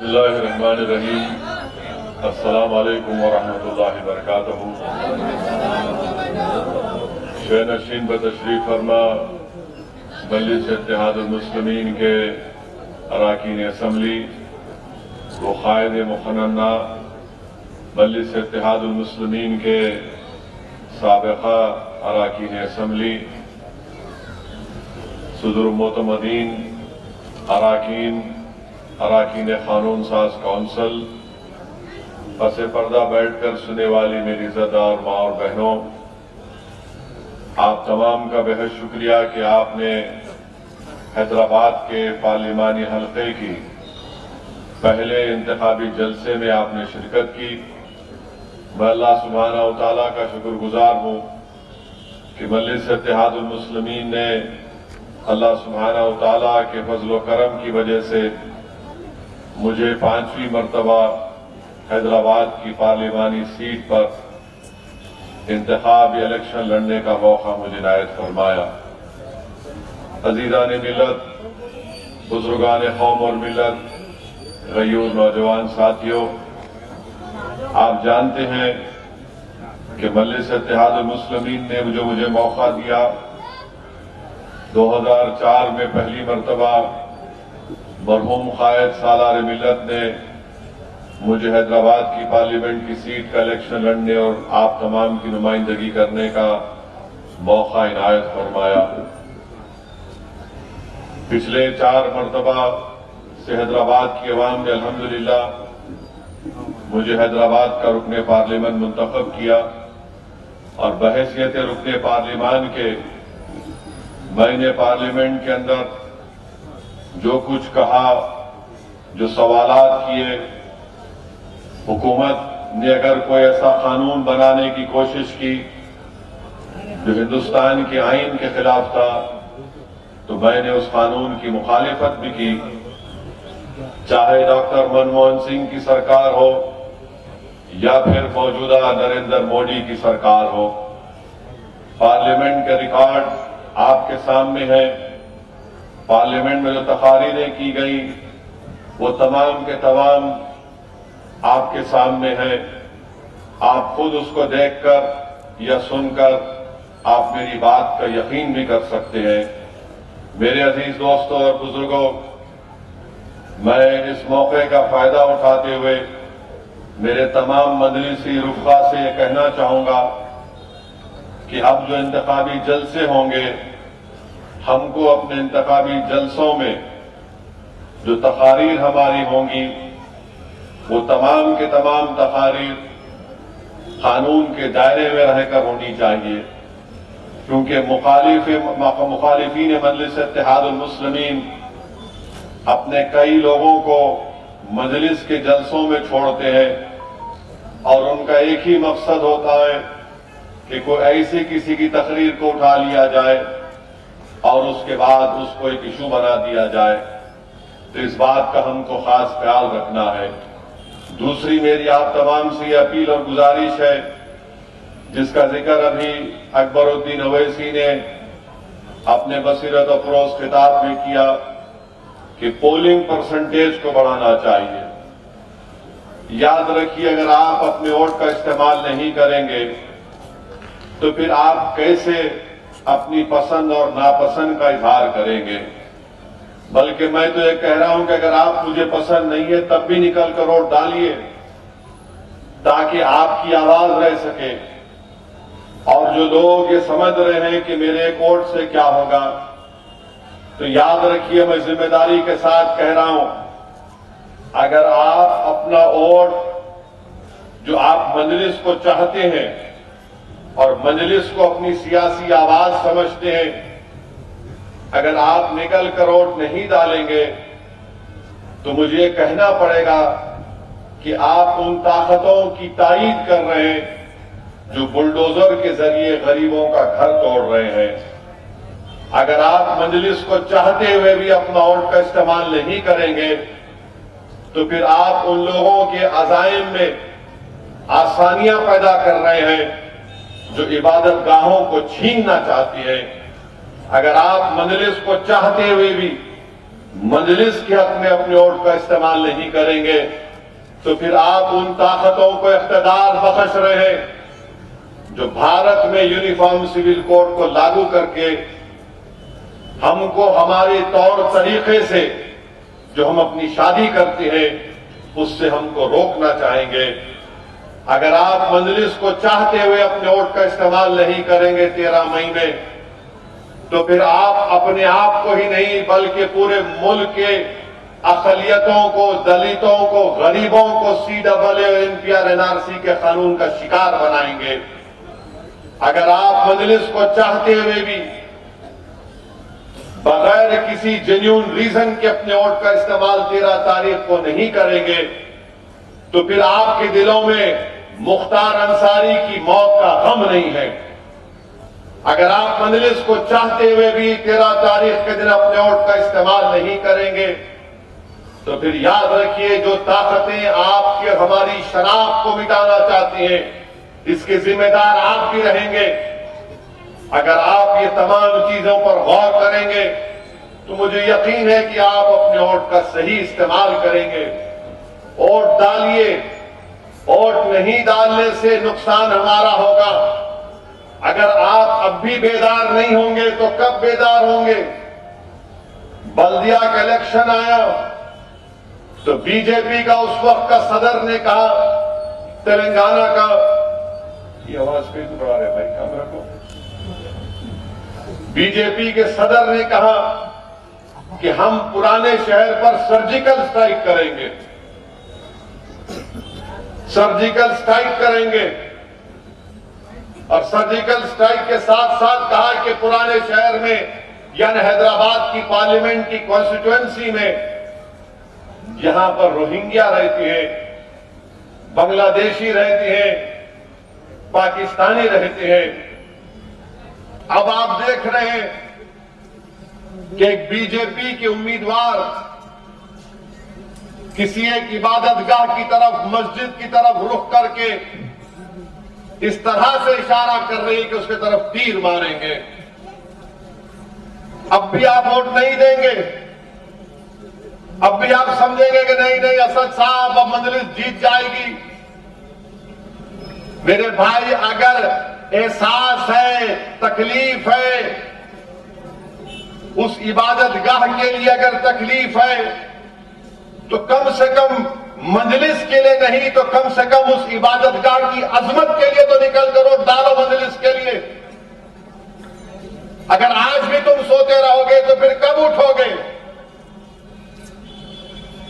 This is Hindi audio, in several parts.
बिस्मिल्लाहिर्रहमानिर्रहीम। अस्सलामु अलैकुम वरहमतुल्लाहि वबरकातुहू। शेनशीन बतशरीफ फरमा मजलिस इत्तेहादुल मुस्लिमीन के अरकान असम्बली व कायद मुखन्ना मजलिस इत्तेहादुल मुस्लिमीन के साबिक़ा अरकान असम्बली सदर मोतमदीन अरकान कानून साज कौंसिल पसे पर्दा बैठकर सुने वाली मेरी इज़्ज़तदार माँ और बहनों, आप तमाम का बेहद शुक्रिया कि आपने हैदराबाद के पार्लिमानी हल्के की पहले इंतखाबी जलसे में आपने शिरकत की। मैं अल्लाह सुब्हानहू व तआला का शुक्रगुजार हूँ कि मजलिस इत्तेहादुल मुस्लिमीन ने अल्लाह सुब्हानहू व तआला के फजल व करम की वजह से मुझे 5वीं मरतबा हैदराबाद की पार्लिमानी सीट पर इंतखाबी इलेक्शन लड़ने का मौका मुझे इनायत फरमाया। अजीज़ान मिल्लत, बुजुर्गान कौम और मिल्लत, गयूर नौजवान साथियों, आप जानते हैं कि मजलिस इत्तेहादुल मुस्लिमीन ने जो मुझे मौका दिया, 2004 में पहली मरतबा मरहूम कायद सालार मिल्लत ने मुझे हैदराबाद की पार्लियामेंट की सीट का इलेक्शन लड़ने और आप तमाम की नुमाइंदगी करने का मौका इनायत फरमाया। पिछले 4 मरतबा से हैदराबाद की अवाम ने अल्हम्दुलिल्लाह मुझे हैदराबाद का रुकने पार्लियामेंट मुंतखब किया और बहैसियत रुकने पार्लियामान के मैंने पार्लियामेंट के अंदर जो कुछ कहा, जो सवालात किए, हुकूमत ने अगर कोई ऐसा कानून बनाने की कोशिश की जो हिंदुस्तान के आईन के खिलाफ था, तो मैंने उस कानून की मुखालिफत भी की। चाहे डॉक्टर मनमोहन सिंह की सरकार हो या फिर मौजूदा नरेंद्र मोदी की सरकार हो, पार्लियामेंट के रिकॉर्ड आपके सामने है। पार्लियामेंट में जो तकारीरें की गई वो तमाम के तमाम आपके सामने है। आप खुद उसको देखकर या सुनकर आप मेरी बात का यकीन भी कर सकते हैं। मेरे अजीज दोस्तों और बुजुर्गों, मैं इस मौके का फायदा उठाते हुए मेरे तमाम मजलिसी रुफ़ा से ये कहना चाहूंगा कि अब जो इंतखाबी जलसे होंगे, हमको अपने इंतखाबी जलसों में जो तकारीर हमारी होंगी वो तमाम के तमाम तकारीर कानून के दायरे में रहकर होनी चाहिए, क्योंकि मुखालिफीन मजलिस इत्तेहादुल मुस्लिमीन अपने कई लोगों को मजलिस के जलसों में छोड़ते हैं और उनका एक ही मकसद होता है कि कोई ऐसी किसी की तकरीर को उठा लिया जाए और उसके बाद उसको एक इशू बना दिया जाए। तो इस बात का हमको खास ख्याल रखना है। दूसरी मेरी आप तमाम से अपील और गुजारिश है, जिसका जिक्र अभी अकबरुद्दीन अवैसी ने अपने बसीरत अफरोज खिताब में किया कि पोलिंग परसेंटेज को बढ़ाना चाहिए। याद रखिए, अगर आप अपने वोट का इस्तेमाल नहीं करेंगे तो फिर आप कैसे अपनी पसंद और नापसंद का इजहार करेंगे। बल्कि मैं तो ये कह रहा हूं कि अगर आप मुझे पसंद नहीं है तब भी निकल कर वोट डालिए, ताकि आपकी आवाज रह सके। और जो लोग ये समझ रहे हैं कि मेरे एक वोट से क्या होगा, तो याद रखिए, मैं जिम्मेदारी के साथ कह रहा हूं, अगर आप अपना वोट जो आप मजलिस को चाहते हैं और मजलिस को अपनी सियासी आवाज समझते हैं, अगर आप निकल कर वोट नहीं डालेंगे तो मुझे कहना पड़ेगा कि आप उन ताकतों की तायीद कर रहे हैं जो बुलडोजर के जरिए गरीबों का घर तोड़ रहे हैं। अगर आप मजलिस को चाहते हुए भी अपना वोट का इस्तेमाल नहीं करेंगे तो फिर आप उन लोगों के अज़ाइम में आसानियां पैदा कर रहे हैं जो इबादत गाहों को छीनना चाहती है। अगर आप मजलिस को चाहते हुए भी मजलिस के हक में अपने वोट का इस्तेमाल नहीं करेंगे तो फिर आप उन ताकतों को इख्तियार बख्श रहे हैं जो भारत में यूनिफॉर्म सिविल कोड को लागू करके हमको हमारे तौर तरीके से जो हम अपनी शादी करते हैं उससे हमको रोकना चाहेंगे। अगर आप मजलिस को चाहते हुए अपने वोट का इस्तेमाल नहीं करेंगे 13 मई में, तो फिर आप अपने आप को ही नहीं बल्कि पूरे मुल्क के अक़लियतों को, दलितों को, गरीबों को CAA और NPR NRC के कानून का शिकार बनाएंगे। अगर आप मजलिस को चाहते हुए भी बगैर किसी जेन्युइन रीजन के अपने वोट का इस्तेमाल 13 तारीख को नहीं करेंगे तो फिर आपके दिलों में मुख्तार अंसारी की मौत का गम नहीं है। अगर आप मजलिस को चाहते हुए भी 13 तारीख के दिन अपने वोट का इस्तेमाल नहीं करेंगे तो फिर याद रखिए जो ताकतें आपकी और हमारी शनाख्त को मिटाना चाहती हैं इसके जिम्मेदार आप भी रहेंगे। अगर आप ये तमाम चीजों पर गौर करेंगे तो मुझे यकीन है कि आप अपने वोट का सही इस्तेमाल करेंगे। वोट डालिए, वोट नहीं डालने से नुकसान हमारा होगा। अगर आप अब भी बेदार नहीं होंगे तो कब बेदार होंगे? बल्दिया का इलेक्शन आया तो बीजेपी का उस वक्त का सदर ने कहा, तेलंगाना का, ये आवाज पे तो बढ़ा रहे भाई कैमरा को, बीजेपी के सदर ने कहा कि हम पुराने शहर पर सर्जिकल स्ट्राइक करेंगे, सर्जिकल स्ट्राइक करेंगे। और सर्जिकल स्ट्राइक के साथ साथ कहा कि पुराने शहर में यानी हैदराबाद की पार्लियामेंट की कॉन्स्टिट्यूएंसी में जहां पर रोहिंग्या रहती है, बांग्लादेशी रहते हैं, पाकिस्तानी रहते हैं, अब आप देख रहे हैं कि एक बीजेपी के उम्मीदवार किसी एक इबादतगाह की तरफ, मस्जिद की तरफ रुख करके इस तरह से इशारा कर रही है कि उसके तरफ तीर मारेंगे। अब भी आप वोट नहीं देंगे? अब भी आप समझेंगे कि नहीं नहीं असद साहब अब मजलिस जीत जाएगी? मेरे भाई, अगर एहसास है, तकलीफ है, उस इबादतगाह के लिए अगर तकलीफ है तो कम से कम मजलिस के लिए नहीं तो कम से कम उस इबादतगाह की अजमत के लिए तो निकल कर वोट डालो मजलिस के लिए। अगर आज भी तुम सोते रहोगे तो फिर कब उठोगे?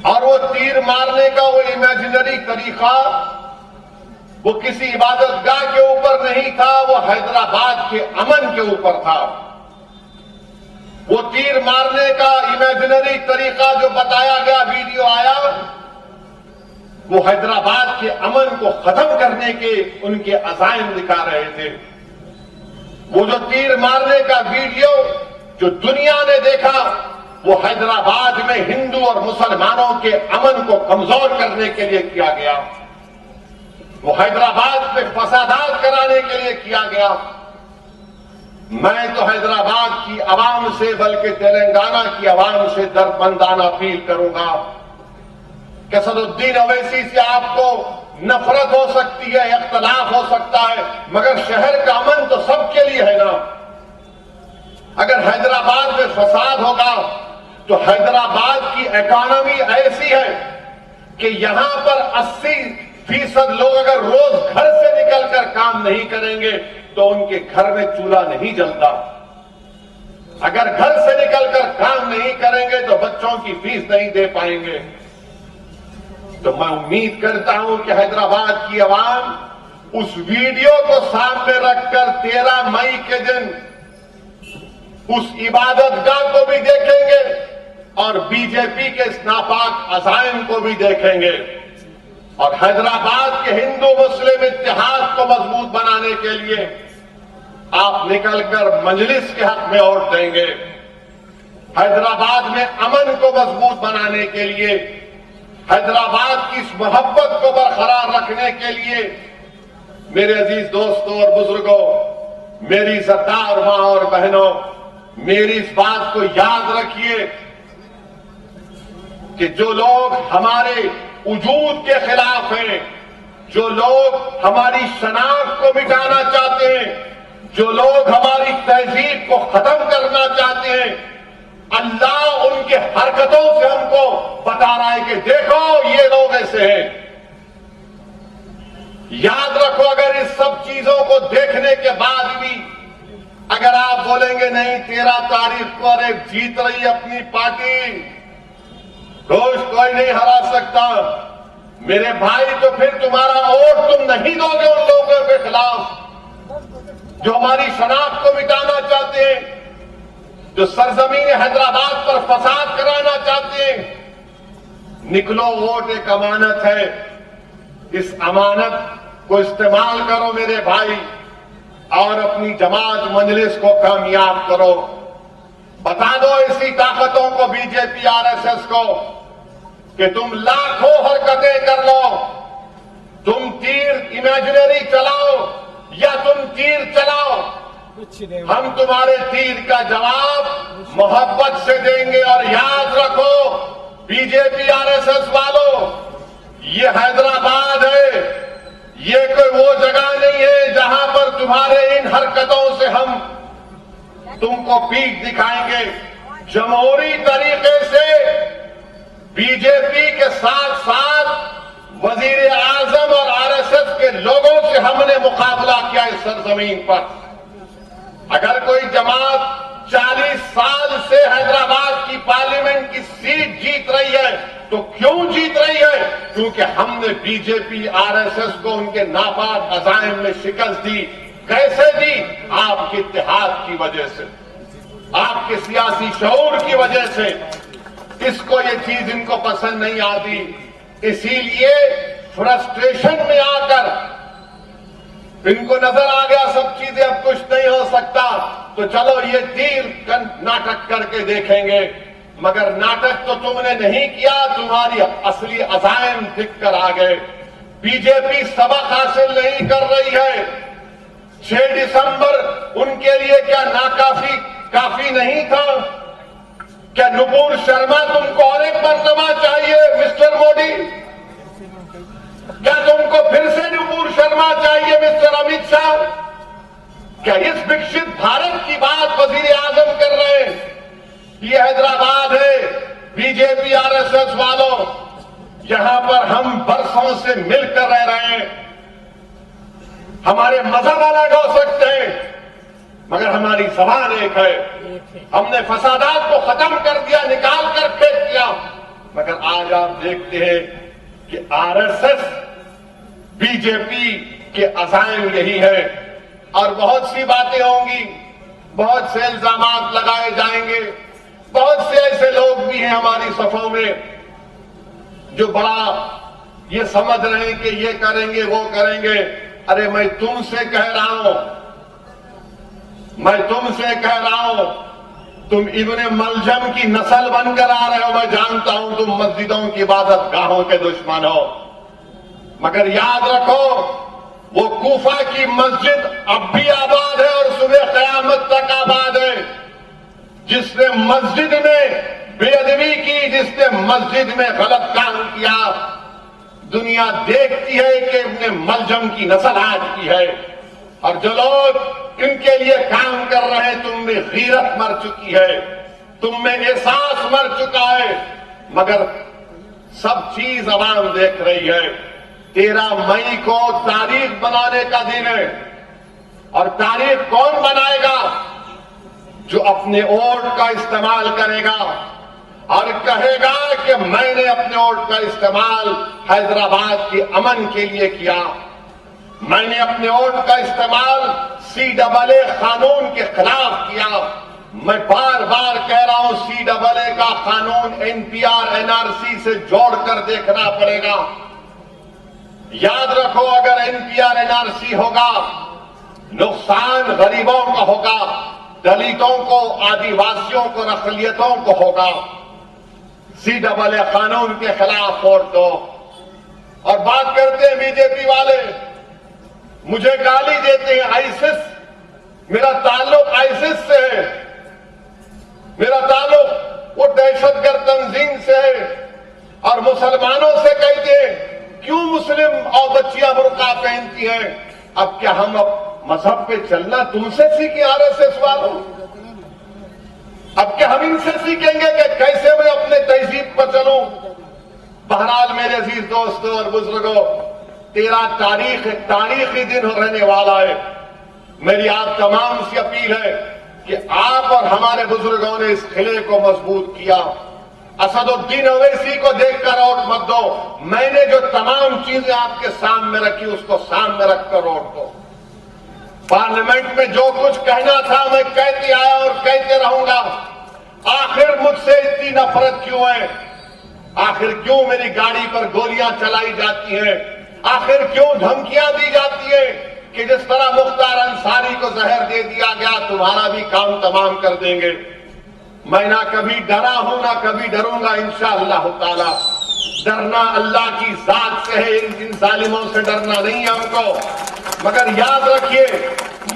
और वो तीर मारने का वो इमेजिनरी तरीका वो किसी इबादतगाह के ऊपर नहीं था, वो हैदराबाद के अमन के ऊपर था। वो तीर मारने का इमेजिनरी तरीका जो बताया गया, वीडियो आया, वो हैदराबाद के अमन को खत्म करने के उनके अज़ाइम दिखा रहे थे। वो जो तीर मारने का वीडियो जो दुनिया ने देखा वो हैदराबाद में हिंदू और मुसलमानों के अमन को कमजोर करने के लिए किया गया, वो हैदराबाद में फसादात कराने के लिए किया गया। मैं तो हैदराबाद की आवाम से बल्कि तेलंगाना की आवाम से दर्दमंदाना अपील करूंगा कि असदुद्दीन अवैसी से आपको नफरत हो सकती है, इख्तलाफ हो सकता है, मगर शहर का अमन तो सबके लिए है ना। अगर हैदराबाद में फसाद होगा तो हैदराबाद की इकोनॉमी ऐसी है कि यहां पर 80% लोग अगर रोज घर से निकलकर काम नहीं करेंगे तो उनके घर में चूल्हा नहीं जलता। अगर घर से निकलकर काम नहीं करेंगे तो बच्चों की फीस नहीं दे पाएंगे। तो मैं उम्मीद करता हूं कि हैदराबाद की आवाम उस वीडियो को सामने रखकर 13 मई के दिन उस इबादतगाह को भी देखेंगे और बीजेपी के इस नापाक अज़ाइम को भी देखेंगे और हैदराबाद के हिंदू मुस्लिम इत्तेहाद को मजबूत बनाने के लिए आप निकलकर मजलिस के हक में वोट देंगे। हैदराबाद में अमन को मजबूत बनाने के लिए, हैदराबाद की इस मोहब्बत को बरकरार रखने के लिए मेरे अजीज दोस्तों और बुजुर्गों, मेरी इज़्ज़तदार मां और बहनों, मेरी इस बात को याद रखिए कि जो लोग हमारे वजूद के खिलाफ हैं, जो लोग हमारी शनाख्त को मिटाना चाहते हैं, जो लोग हमारी तहजीब को खत्म करना चाहते हैं, अल्लाह उनके हरकतों से हमको बता रहा है कि देखो ये लोग ऐसे हैं। याद रखो, अगर इस सब चीजों को देखने के बाद भी अगर आप बोलेंगे नहीं 13 तारीख को अरे जीत रही अपनी पार्टी, रोज कोई नहीं हरा सकता, मेरे भाई तो फिर तुम्हारा वोट तुम नहीं दोगे उन लोगों के खिलाफ जो हमारी शनाख्त को मिटाना चाहते हैं, जो सरजमीन हैदराबाद पर फसाद कराना चाहते हैं। निकलो, वोट एक अमानत है, इस अमानत को इस्तेमाल करो मेरे भाई, और अपनी जमात मजलिस को कामयाब करो। बता दो ऐसी ताकतों को, बीजेपी आरएसएस को, कि तुम लाखों हरकतें कर लो, तुम तीर इमेजिनरी चलाओ या तुम तीर चलाओ, हम तुम्हारे तीर का जवाब मोहब्बत से देंगे। और याद रखो बीजेपी आरएसएस वालों, ये हैदराबाद है, ये कोई वो जगह नहीं है जहां पर तुम्हारे इन हरकतों से हम तुमको पीठ दिखाएंगे। जमहूरी तरीके से बीजेपी के साथ साथ वजीर आजम और आरएसएस के लोगों से हमने मुकाबला किया इस सरजमीन पर। अगर कोई जमात 40 साल से हैदराबाद की पार्लियामेंट की सीट जीत रही है तो क्यों जीत रही है? क्योंकि हमने बीजेपी आरएसएस को उनके नापाक अज़ाइम में शिकस्त दी। कैसे दी? आपके इत्तेहाद की वजह से, आपके सियासी शऊर की वजह से। इसको ये चीज इनको पसंद नहीं आती, इसीलिए फ्रस्ट्रेशन में आकर इनको नजर आ गया सब चीजें अब कुछ नहीं हो सकता, तो चलो ये तीर नाटक करके देखेंगे। मगर नाटक तो तुमने नहीं किया, तुम्हारी असली अज़ाइम दिख कर आ गए। बीजेपी सबक हासिल नहीं कर रही है। 6 दिसंबर उनके लिए क्या काफी नहीं था? क्या नुपुर शर्मा तुमको और एक मर्तबा चाहिए मिस्टर मोदी? क्या तुमको फिर से नुपुर शर्मा चाहिए मिस्टर अमित शाह? क्या इस विकसित भारत की बात वजीर आजम कर रहे हैं? ये हैदराबाद है बीजेपी आरएसएस वालों, यहां पर हम बरसों से मिलकर रह रहे हैं। हमारे मजहब अलग हो सकते हैं मगर हमारी जबान एक है। हमने फसादात को खत्म कर दिया, निकाल कर फेंक दिया। मगर आज आप देखते हैं कि आरएसएस बीजेपी के अज़ाइम यही है। और बहुत सी बातें होंगी, बहुत से इल्जामात लगाए जाएंगे। बहुत से ऐसे लोग भी हैं हमारी सफों में जो बड़ा ये समझ रहे हैं कि ये करेंगे वो करेंगे। अरे मैं तुमसे कह रहा हूं, तुम इब्ने मलजम की नस्ल बनकर आ रहे हो। मैं जानता हूं तुम मस्जिदों की इबादत गाहों के दुश्मन हो, मगर याद रखो वो कूफा की मस्जिद अब भी आबाद है और सुबह क़यामत तक आबाद है। जिसने मस्जिद में बेअदबी की, जिसने मस्जिद में गलत काम किया, दुनिया देखती है कि इब्ने मलजम की नस्ल आज की है। और जो लोग इनके लिए काम कर रहे हैं, तुम में गीरत मर चुकी है, तुम में एहसास मर चुका है। मगर सब चीज अवाम देख रही है। 13 मई को तारीख बनाने का दिन है और तारीख कौन बनाएगा? जो अपने वोट का इस्तेमाल करेगा और कहेगा कि मैंने अपने वोट का इस्तेमाल हैदराबाद के अमन के लिए किया, मैंने अपने वोट का इस्तेमाल CAA कानून के खिलाफ किया। मैं बार बार कह रहा हूं CAA का कानून NPR NRC से जोड़कर देखना पड़ेगा। याद रखो अगर NPR NRC होगा, नुकसान गरीबों का होगा, दलितों को, आदिवासियों को, अक़लियतों को होगा। CAA कानून के खिलाफ वोट दो। और बात करते हैं बीजेपी वाले, मुझे गाली देते हैं आईसिस, मेरा ताल्लुक आईसिस से है, मेरा ताल्लुक वो दहशतगर्द तंजीम से है। और मुसलमानों से कहते हैं क्यों मुस्लिम और बच्चियां बुर्का पहनती हैं। अब क्या हम मजहब पे चलना तुमसे सीखे आरएसएस वालों? अब क्या हम इनसे सीखेंगे कि कैसे मैं अपने तहजीब पर चलूं? बहरहाल मेरे अजीज दोस्तों और बुजुर्गों, 13 तारीख तारीखी दिन रहने वाला है। मेरी आप तमाम से अपील है कि आप और हमारे बुजुर्गों ने इस किले को मजबूत किया। असदुद्दीन ओवैसी को देखकर वोट मत दो। मैंने जो तमाम चीजें आपके सामने रखी उसको सामने रखकर वोट दो। पार्लियामेंट में जो कुछ कहना था मैं कहते आया और कहते रहूंगा। आखिर मुझसे इतनी नफरत क्यों है? आखिर क्यों मेरी गाड़ी पर गोलियां चलाई जाती हैं? आखिर क्यों धमकियां दी जाती है कि जिस तरह मुख्तार अंसारी को जहर दे दिया गया तुम्हारा भी काम तमाम कर देंगे। मैं ना कभी डरा हूं ना कभी डरूंगा इंशाअल्लाह ताला। डरना अल्लाह की जात से है, इन जालिमों से डरना नहीं है हमको। मगर याद रखिए,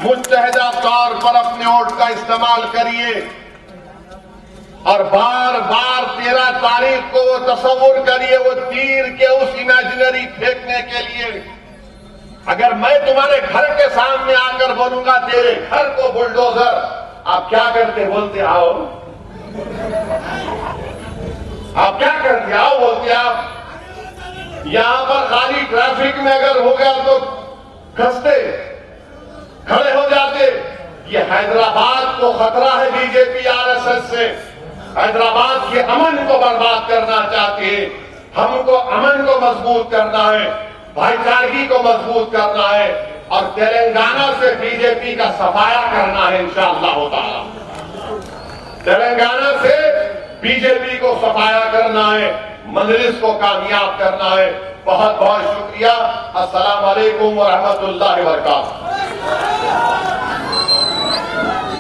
मुत्तहदा तौर पर अपने वोट का इस्तेमाल करिए और बार बार 13 तारीख को वो तस्वुर करिए वो तीर के उस इमेजिनरी फेंकने के लिए। अगर मैं तुम्हारे घर के सामने आकर बोलूंगा तेरे घर को बुलडोजर, आप क्या करते? बोलते आओ। आप क्या करते? आओ बोलते आप। यहां पर खाली ट्रैफिक में अगर हो गया तो खसते खड़े हो जाते। ये हैदराबाद को खतरा है बीजेपी आरएसएस से। हैदराबाद के अमन को बर्बाद करना चाहते हैं। हमको अमन को मजबूत करना है, भाईचारगी को मजबूत करना है और तेलंगाना से बीजेपी का सफाया करना है इंशाअल्लाह ताला। तेलंगाना से बीजेपी को सफाया करना है, मजलिस को कामयाब करना है। बहुत बहुत शुक्रिया। अस्सलाम वालेकुम व रहमतुल्लाहि व बरकातहू।